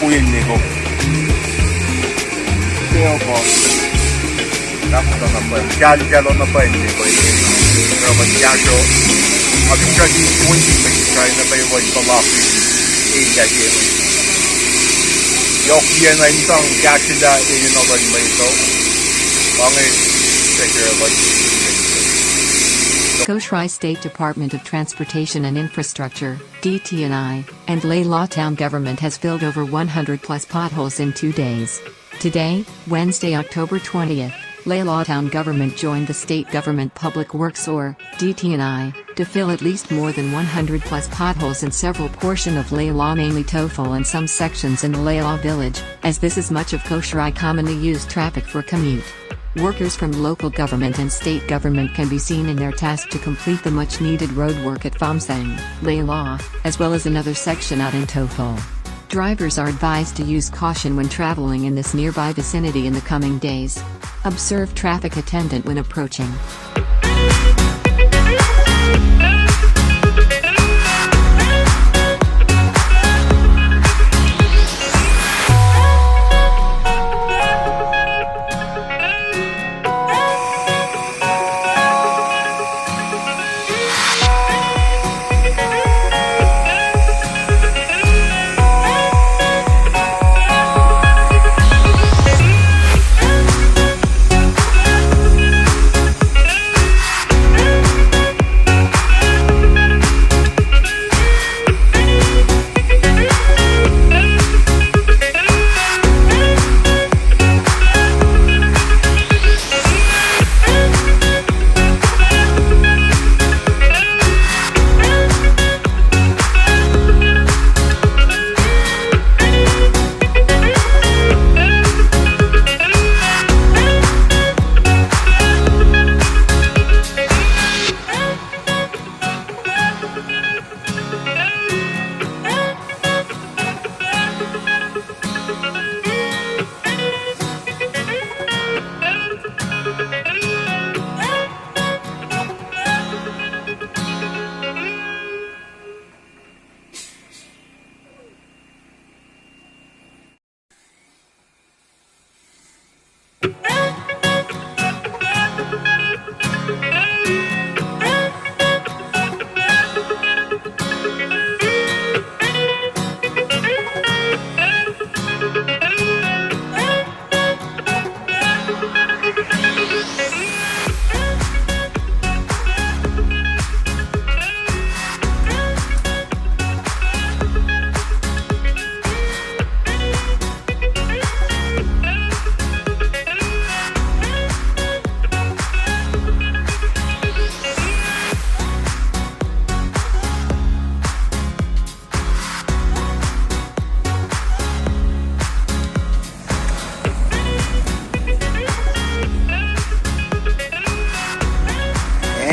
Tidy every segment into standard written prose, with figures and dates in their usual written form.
ujenniku Caputo na po. Galo na po hindi ko. Pero magyago. Abing kagi uwi magkakay na ba yung palafi area yun. Yok yan na isang gakida yun na ba yung may ito. Pangit. Figure like Kosrae State Department of Transportation and Infrastructure, DT&I, and Leh Town government has filled over 100 plus potholes in 2 days. Today, Wednesday, October 20th, Leh Town government joined the state government public works or DT&I to fill at least more than 100 plus potholes in several portions of Leh, mainly Tophol and some sections in the Leh village, as this is much of Kosrae commonly used traffic for commute. Workers from local government and state government can be seen in their task to complete the much-needed road work at Phomsang, Leh, as well as another section out in Tophol. Drivers are advised to use caution when traveling in this nearby vicinity in the coming days. Observe traffic attendant when approaching.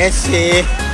Messi.